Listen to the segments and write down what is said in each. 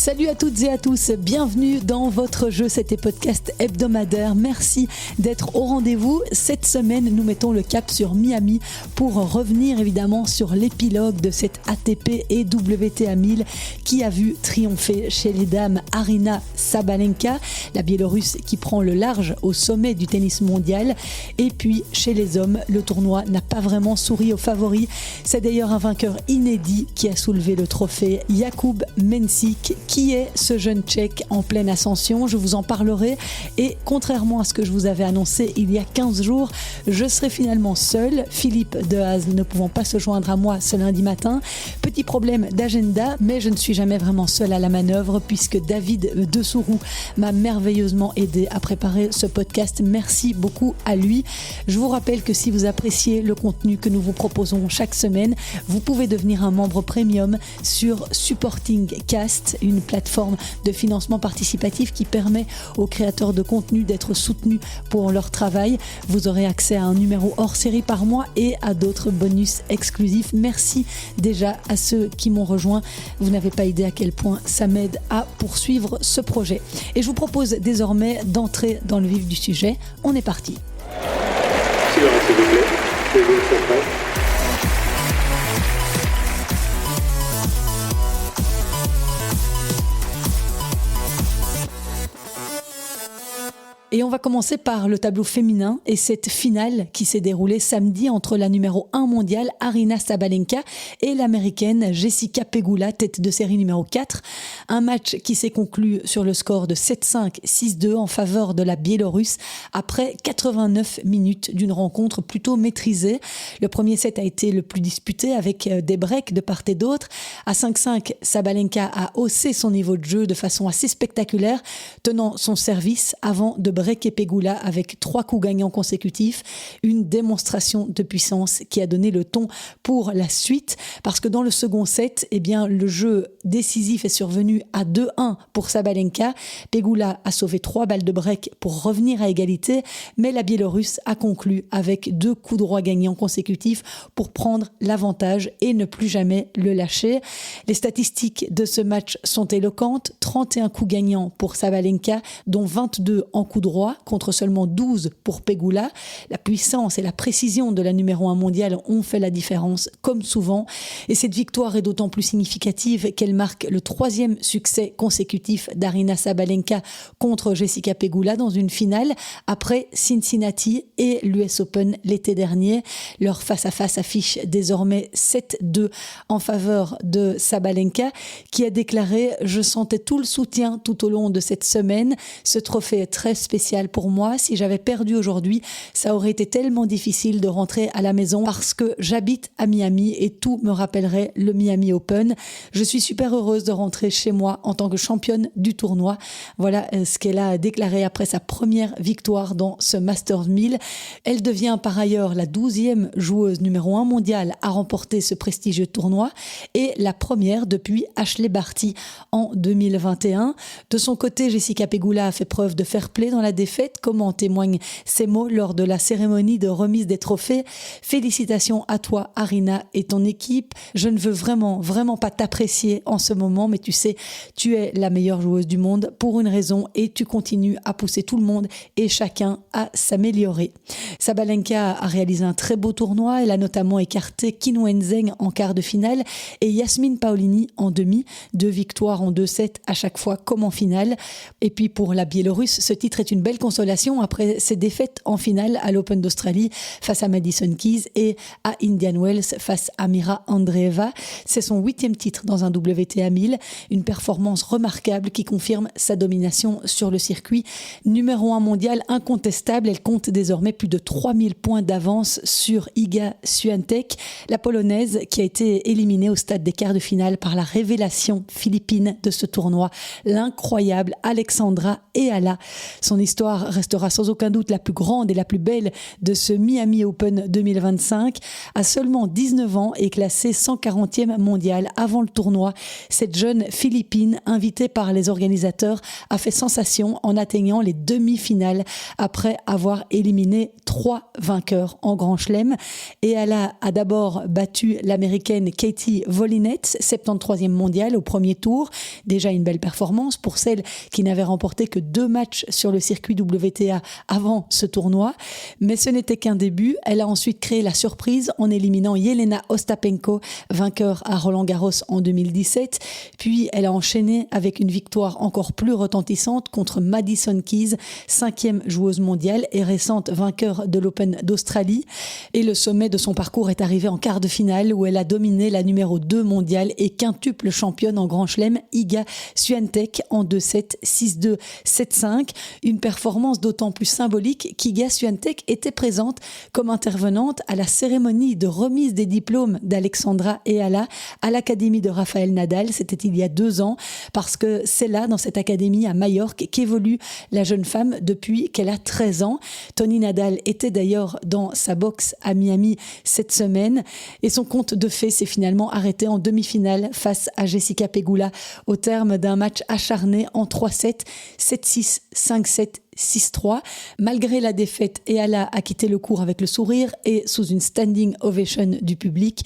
Salut à toutes et à tous, bienvenue dans votre jeu, c'était podcast hebdomadaire. Merci d'être au rendez-vous. Cette semaine, nous mettons le cap sur Miami pour revenir évidemment sur l'épilogue de cette ATP et WTA 1000 qui a vu triompher chez les dames Aryna Sabalenka, la Biélorusse qui prend le large au sommet du tennis mondial. Et puis chez les hommes, le tournoi n'a pas vraiment souri aux favoris. C'est d'ailleurs un vainqueur inédit qui a soulevé le trophée, Jakub Mensik. Qui est ce jeune Tchèque en pleine ascension? Je vous en parlerai et contrairement à ce que je vous avais annoncé il y a 15 jours, je serai finalement seule, Philippe Dehaze ne pouvant pas se joindre à moi ce lundi matin. Petit problème d'agenda, mais je ne suis jamais vraiment seule à la manœuvre puisque David Dessourou m'a merveilleusement aidé à préparer ce podcast. Merci beaucoup à lui. Je vous rappelle que si vous appréciez le contenu que nous vous proposons chaque semaine, vous pouvez devenir un membre premium sur Supporting Cast, une plateforme de financement participatif qui permet aux créateurs de contenu d'être soutenus pour leur travail. Vous aurez accès à un numéro hors série par mois et à d'autres bonus exclusifs. Merci déjà à ceux qui m'ont rejoint. Vous n'avez pas idée à quel point ça m'aide à poursuivre ce projet. Et je vous propose désormais d'entrer dans le vif du sujet. On est parti. Silence, s'il vous plaît. Les joueurs sont prêts. Et on va commencer par le tableau féminin et cette finale qui s'est déroulée samedi entre la numéro 1 mondiale Aryna Sabalenka et l'américaine Jessica Pegula, tête de série numéro 4. Un match qui s'est conclu sur le score de 7-5, 6-2 en faveur de la Biélorusse après 89 minutes d'une rencontre plutôt maîtrisée. Le premier set a été le plus disputé avec des breaks de part et d'autre. À 5-5, Sabalenka a haussé son niveau de jeu de façon assez spectaculaire, tenant son service avant de breaker Pegula avec 3 coups gagnants consécutifs, une démonstration de puissance qui a donné le ton pour la suite, parce que dans le second set, le jeu décisif est survenu à 2-1 pour Sabalenka. Pegula a sauvé 3 balles de break pour revenir à égalité, mais la Biélorusse a conclu avec 2 coups droits gagnants consécutifs pour prendre l'avantage et ne plus jamais le lâcher. Les statistiques de ce match sont éloquentes, 31 coups gagnants pour Sabalenka, dont 22 en coups droit contre seulement 12 pour Pegula. La puissance et la précision de la numéro 1 mondiale ont fait la différence, comme souvent. Et cette victoire est d'autant plus significative qu'elle marque le 3e succès consécutif d'Aryna Sabalenka contre Jessica Pegula dans une finale, après Cincinnati et l'US Open l'été dernier. Leur face-à-face affiche désormais 7-2 en faveur de Sabalenka, qui a déclaré « Je sentais tout le soutien tout au long de cette semaine. Ce trophée est très spécial pour moi. Si j'avais perdu aujourd'hui, ça aurait été tellement difficile de rentrer à la maison parce que j'habite à Miami et tout me rappellerait le Miami Open. Je suis super heureuse de rentrer chez moi en tant que championne du tournoi. » Voilà ce qu'elle a déclaré après sa première victoire dans ce Masters 1000. Elle devient par ailleurs la 12e joueuse numéro 1 mondiale à remporter ce prestigieux tournoi et la première depuis Ashley Barty en 2021. De son côté, Jessica Pegula a fait preuve de fair play dans la défaite, comme en témoignent ces mots lors de la cérémonie de remise des trophées. « Félicitations à toi, Aryna, et ton équipe. Je ne veux vraiment pas t'apprécier en ce moment, mais tu sais, tu es la meilleure joueuse du monde pour une raison et tu continues à pousser tout le monde et chacun à s'améliorer. » Sabalenka a réalisé un très beau tournoi. Elle a notamment écarté Qin Wenzheng en quart de finale et Yasmine Paolini en demi. 2 victoires en 2 sets à chaque fois comme en finale. Et puis pour la Biélorusse, ce titre est une belle consolation après ses défaites en finale à l'Open d'Australie face à Madison Keys et à Indian Wells face à Mira Andreeva. C'est son 8e titre dans un WTA 1000, une performance remarquable qui confirme sa domination sur le circuit. Numéro 1 mondial incontestable, elle compte désormais plus de 3000 points d'avance sur Iga Swiatek, la Polonaise qui a été éliminée au stade des quarts de finale par la révélation philippine de ce tournoi, l'incroyable Alexandra Eala. Son L'histoire restera sans aucun doute la plus grande et la plus belle de ce Miami Open 2025. À seulement 19 ans et classée 140e mondiale avant le tournoi, cette jeune Philippine, invitée par les organisateurs, a fait sensation en atteignant les demi-finales après avoir éliminé 3 vainqueurs en Grand Chelem. Et elle a d'abord battu l'américaine Katie Volinets, 73e mondiale au premier tour. Déjà une belle performance pour celle qui n'avait remporté que 2 matchs sur le circuit WTA avant ce tournoi. Mais ce n'était qu'un début. Elle a ensuite créé la surprise en éliminant Jelena Ostapenko, vainqueur à Roland-Garros en 2017. Puis elle a enchaîné avec une victoire encore plus retentissante contre Madison Keys, 5e joueuse mondiale et récente vainqueur de l'Open d'Australie. Et le sommet de son parcours est arrivé en quart de finale où elle a dominé la numéro 2 mondiale et quintuple championne en Grand Chelem, Iga Swiatek, en 2-7, 6-2, 7-5. Une performance d'autant plus symbolique qu'Iga Swiatek était présente comme intervenante à la cérémonie de remise des diplômes d'Alexandra Eala à l'Académie de Rafael Nadal. C'était il y a 2 ans, parce que c'est là, dans cette académie à Majorque, qu'évolue la jeune femme depuis qu'elle a 13 ans. Tony Nadal était d'ailleurs dans sa boxe à Miami cette semaine et son conte de fées s'est finalement arrêté en demi-finale face à Jessica Pegula au terme d'un match acharné en 3-7, 7-6, 5-7, 6-3. Malgré la défaite, Eala a quitté le court avec le sourire et sous une standing ovation du public.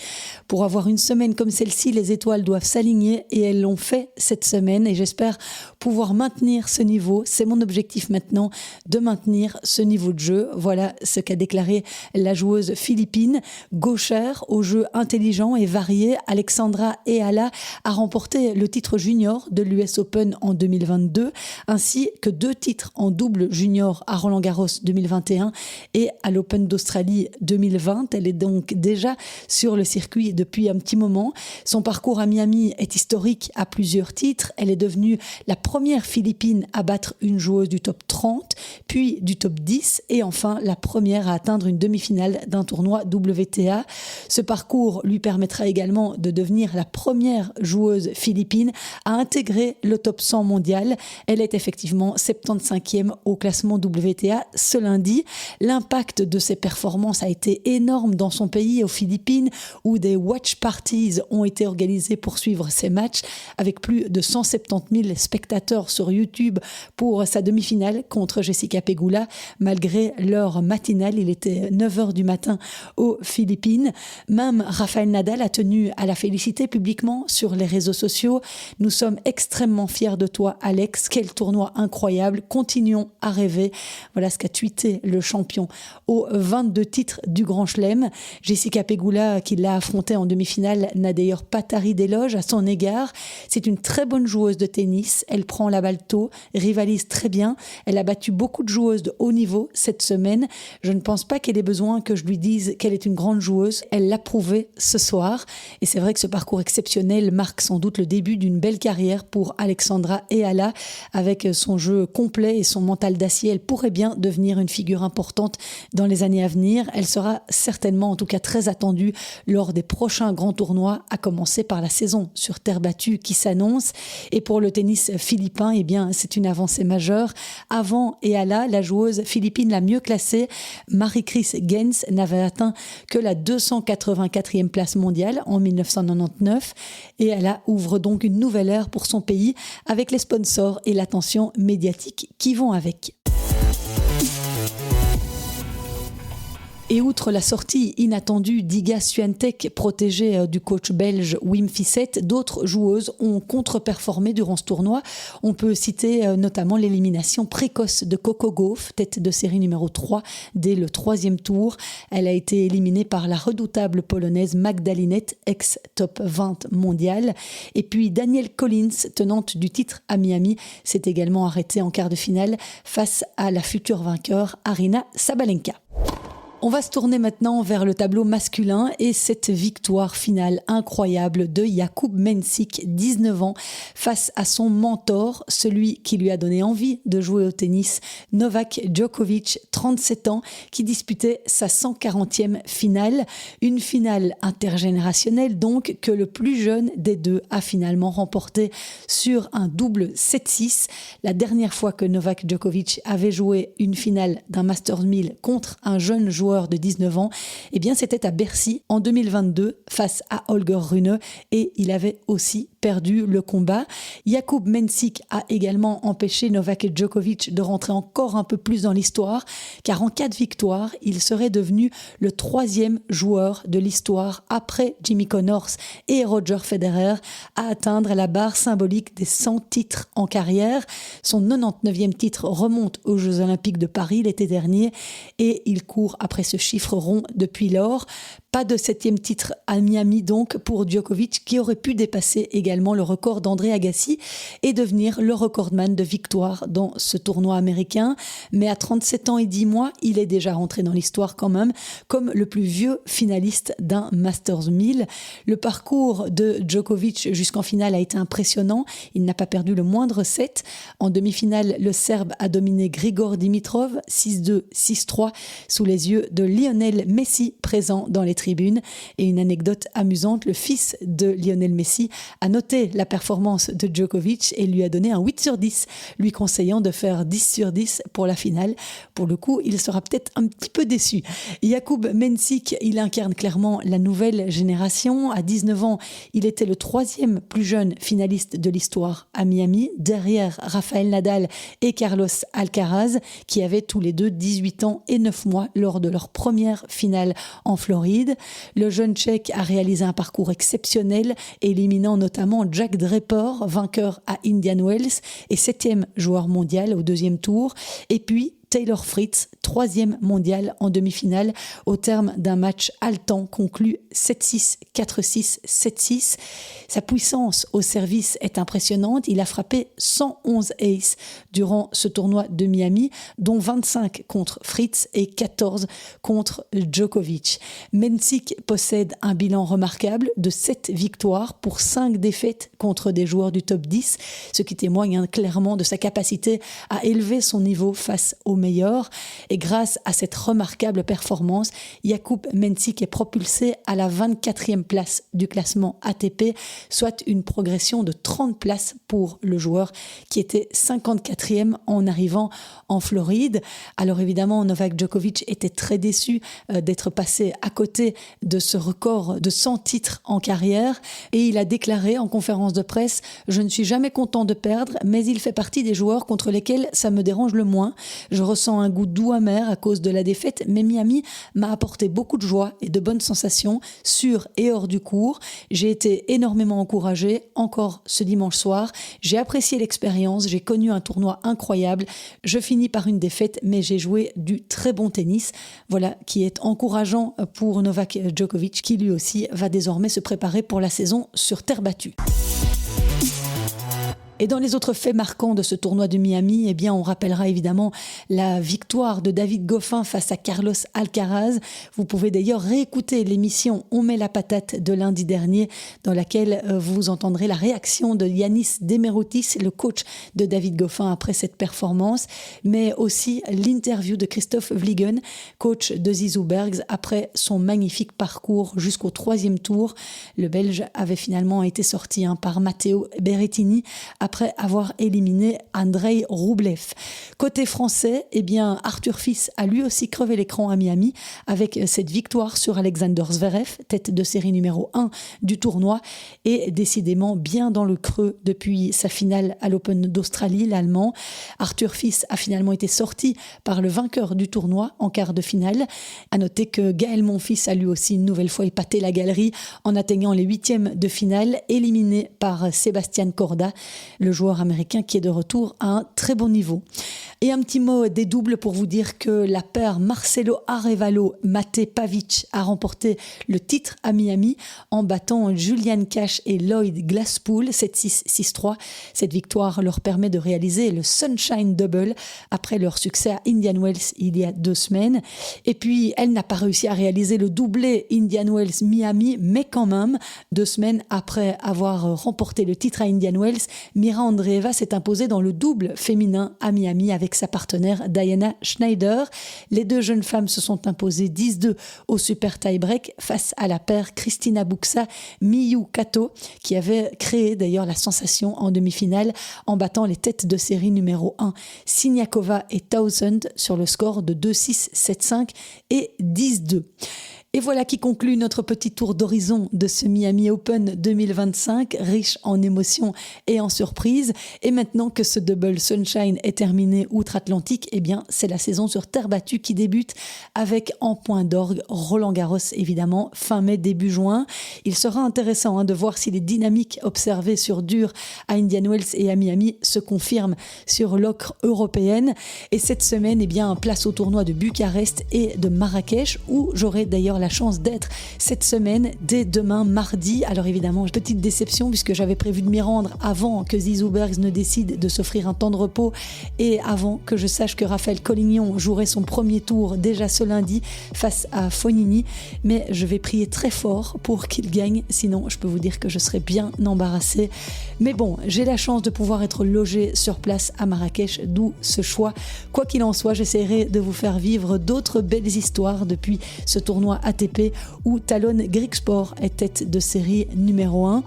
Pour avoir une semaine comme celle-ci, les étoiles doivent s'aligner et elles l'ont fait cette semaine et j'espère pouvoir maintenir ce niveau. C'est mon objectif maintenant, de maintenir ce niveau de jeu. Voilà ce qu'a déclaré la joueuse philippine. Gauchère, au jeu intelligent et varié, Alexandra Eala a remporté le titre junior de l'US Open en 2022 ainsi que 2 titres en double junior à Roland-Garros 2021 et à l'Open d'Australie 2020. Elle est donc déjà sur le circuit depuis un petit moment. Son parcours à Miami est historique à plusieurs titres. Elle est devenue la première Philippine à battre une joueuse du top 30, puis du top 10 et enfin la première à atteindre une demi-finale d'un tournoi WTA. Ce parcours lui permettra également de devenir la première joueuse philippine à intégrer le top 100 mondial. Elle est effectivement 75e au classement WTA ce lundi. L'impact de ses performances a été énorme dans son pays, aux Philippines, où des watch parties ont été organisées pour suivre ses matchs, avec plus de 170 000 spectateurs sur YouTube pour sa demi-finale contre Jessica Pegula. Malgré l'heure matinale, il était 9h du matin aux Philippines. Même Rafael Nadal a tenu à la féliciter publiquement sur les réseaux sociaux. « Nous sommes extrêmement fiers de toi, Alex. Quel tournoi incroyable. Continuons à rêver ». Voilà ce qu'a tweeté le champion aux 22 titres du Grand Chelem. Jessica Pegula, qui l'a affrontée en demi-finale, n'a d'ailleurs pas tari d'éloges à son égard. C'est une très bonne joueuse de tennis. Elle prend la balle tôt, rivalise très bien. Elle a battu beaucoup de joueuses de haut niveau cette semaine. Je ne pense pas qu'elle ait besoin que je lui dise qu'elle est une grande joueuse. Elle l'a prouvé ce soir. Et c'est vrai que ce parcours exceptionnel marque sans doute le début d'une belle carrière pour Alexandra Eala. Avec son jeu complet et son mental d'acier, elle pourrait bien devenir une figure importante dans les années à venir. Elle sera certainement, en tout cas très attendue, lors des prochains grands tournois, à commencer par la saison sur terre battue qui s'annonce. Et pour le tennis philippin, eh bien, c'est une avancée majeure. Avant Eala, la joueuse philippine la mieux classée, Marie-Chris Gens, n'avait atteint que la 284e place mondiale en 1999. Et Eala ouvre donc une nouvelle ère pour son pays avec les sponsors et l'attention médiatique qui vont avec. Et outre la sortie inattendue d'Iga Swiatek, protégée du coach belge Wim Fissette, d'autres joueuses ont contre-performé durant ce tournoi. On peut citer notamment l'élimination précoce de Coco Gauff, tête de série numéro 3, dès le 3e tour. Elle a été éliminée par la redoutable polonaise Magdalinette, ex-top 20 mondiale. Et puis Danielle Collins, tenante du titre à Miami, s'est également arrêtée en quart de finale face à la future vainqueur Aryna Sabalenka. On va se tourner maintenant vers le tableau masculin et cette victoire finale incroyable de Jakub Mensik, 19 ans, face à son mentor, celui qui lui a donné envie de jouer au tennis, Novak Djokovic, 37 ans, qui disputait sa 140e finale. Une finale intergénérationnelle donc, que le plus jeune des deux a finalement remporté sur un double 7-6. La dernière fois que Novak Djokovic avait joué une finale d'un Masters 1000 contre un jeune joueur de 19 ans, eh bien c'était à Bercy en 2022 face à Holger Rune, et il avait aussi perdu le combat. Jakub Mensik a également empêché Novak Djokovic de rentrer encore un peu plus dans l'histoire, car en cas de victoire, il serait devenu le 3e joueur de l'histoire après Jimmy Connors et Roger Federer à atteindre la barre symbolique des 100 titres en carrière. Son 99e titre remonte aux Jeux Olympiques de Paris l'été dernier et il court après ce chiffre rond depuis lors. Pas de 7e titre à Miami donc pour Djokovic, qui aurait pu dépasser également le record d'André Agassi et devenir le recordman de victoires dans ce tournoi américain. Mais à 37 ans et 10 mois, il est déjà rentré dans l'histoire quand même comme le plus vieux finaliste d'un Masters 1000. Le parcours de Djokovic jusqu'en finale a été impressionnant. Il n'a pas perdu le moindre set. En demi-finale, le Serbe a dominé Grigor Dimitrov 6-2, 6-3 sous les yeux de Lionel Messi présent dans les tribune. Et une anecdote amusante, le fils de Lionel Messi a noté la performance de Djokovic et lui a donné un 8 sur 10, lui conseillant de faire 10 sur 10 pour la finale. Pour le coup, il sera peut-être un petit peu déçu. Jakub Mensik, il incarne clairement la nouvelle génération. À 19 ans, il était le 3e plus jeune finaliste de l'histoire à Miami, derrière Rafael Nadal et Carlos Alcaraz, qui avaient tous les deux 18 ans et 9 mois lors de leur première finale en Floride. Le jeune Tchèque a réalisé un parcours exceptionnel, éliminant notamment Jack Draper, vainqueur à Indian Wells et 7e joueur mondial au 2e tour. Et puis Taylor Fritz, 3e mondial en demi-finale, au terme d'un match haletant conclu 7-6, 4-6, 7-6. Sa puissance au service est impressionnante. Il a frappé 111 aces durant ce tournoi de Miami, dont 25 contre Fritz et 14 contre Djokovic. Mensik possède un bilan remarquable de 7 victoires pour 5 défaites contre des joueurs du top 10, ce qui témoigne clairement de sa capacité à élever son niveau face aux meilleurs. Et grâce à cette remarquable performance, Jakub Mensik est propulsé à la 24e place du classement ATP, soit une progression de 30 places pour le joueur qui était 54e en arrivant en Floride. Alors évidemment, Novak Djokovic était très déçu d'être passé à côté de ce record de 100 titres en carrière, et il a déclaré en conférence de presse: « Je ne suis jamais content de perdre, mais il fait partie des joueurs contre lesquels ça me dérange le moins. Je ressens un goût doux amer à cause de la défaite, mais Miami m'a apporté beaucoup de joie et de bonnes sensations sur et hors du court. J'ai été énormément encouragé, encore ce dimanche soir. J'ai apprécié l'expérience, j'ai connu un tournoi incroyable. Je finis par une défaite, mais j'ai joué du très bon tennis. » Voilà qui est encourageant pour Novak Djokovic, qui lui aussi va désormais se préparer pour la saison sur terre battue. Et dans les autres faits marquants de ce tournoi de Miami, eh bien, on rappellera évidemment la victoire de David Goffin face à Carlos Alcaraz. Vous pouvez d'ailleurs réécouter l'émission On met la patate de lundi dernier, dans laquelle vous entendrez la réaction de Yanis Demeroutis, le coach de David Goffin après cette performance, mais aussi l'interview de Christophe Vliegen, coach de Zizou Bergs, après son magnifique parcours jusqu'au 3e tour. Le Belge avait finalement été sorti par Matteo Berrettini après avoir éliminé Andrei Rublev. Côté français, eh bien, Arthur Fils a lui aussi crevé l'écran à Miami avec cette victoire sur Alexander Zverev, tête de série numéro 1 du tournoi, et décidément bien dans le creux depuis sa finale à l'Open d'Australie, l'Allemand. Arthur Fils a finalement été sorti par le vainqueur du tournoi en quart de finale. À noter que Gaël Monfils a lui aussi une nouvelle fois épaté la galerie en atteignant les 8e de finale, éliminé par Sebastian Corda, le joueur américain qui est de retour à un très bon niveau. Et un petit mot des doubles pour vous dire que la paire Marcelo Arévalo-Mate Pavic a remporté le titre à Miami en battant Julian Cash et Lloyd Glasspool 7-6, 6-3. Cette victoire leur permet de réaliser le Sunshine Double après leur succès à Indian Wells il y a 2 semaines. Et puis, elle n'a pas réussi à réaliser le doublé Indian Wells-Miami, mais quand même, 2 semaines après avoir remporté le titre à Indian Wells, Mira Andreeva s'est imposée dans le double féminin à Miami avec sa partenaire Diana Schneider. Les deux jeunes femmes se sont imposées 10-2 au super tie-break face à la paire Kristina Buxa, Miyu Kato, qui avait créé d'ailleurs la sensation en demi-finale en battant les têtes de série numéro 1 Siniakova et Townsend sur le score de 2-6, 7-5 et 10-2. Et voilà qui conclut notre petit tour d'horizon de ce Miami Open 2025, riche en émotions et en surprises. Et maintenant que ce double sunshine est terminé outre-Atlantique, eh bien, c'est la saison sur terre battue qui débute avec en point d'orgue Roland-Garros, évidemment, fin mai, début juin. Il sera intéressant de voir si les dynamiques observées sur dur à Indian Wells et à Miami se confirment sur l'ocre européenne. Et cette semaine, eh bien, place au tournoi de Bucarest et de Marrakech, où j'aurai d'ailleurs la chance d'être cette semaine dès demain mardi. Alors évidemment, petite déception puisque j'avais prévu de m'y rendre avant que Zizou Bergs ne décide de s'offrir un temps de repos et avant que je sache que Raphaël Collignon jouerait son premier tour déjà ce lundi face à Fognini. Mais je vais prier très fort pour qu'il gagne, sinon je peux vous dire que je serai bien embarrassée. Mais bon, j'ai la chance de pouvoir être logée sur place à Marrakech, d'où ce choix. Quoi qu'il en soit, j'essaierai de vous faire vivre d'autres belles histoires depuis ce tournoi ATP où Talon Griekspoor est tête de série numéro 1.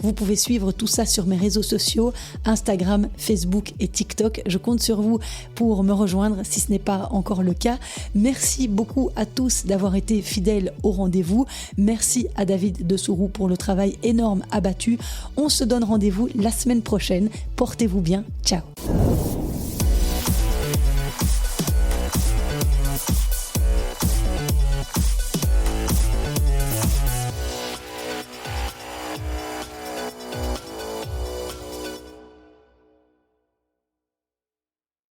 Vous pouvez suivre tout ça sur mes réseaux sociaux, Instagram, Facebook et TikTok. Je compte sur vous pour me rejoindre si ce n'est pas encore le cas. Merci beaucoup à tous d'avoir été fidèles au rendez-vous. Merci à David de Sourou pour le travail énorme abattu. On se donne rendez-vous la semaine prochaine. Portez-vous bien. Ciao.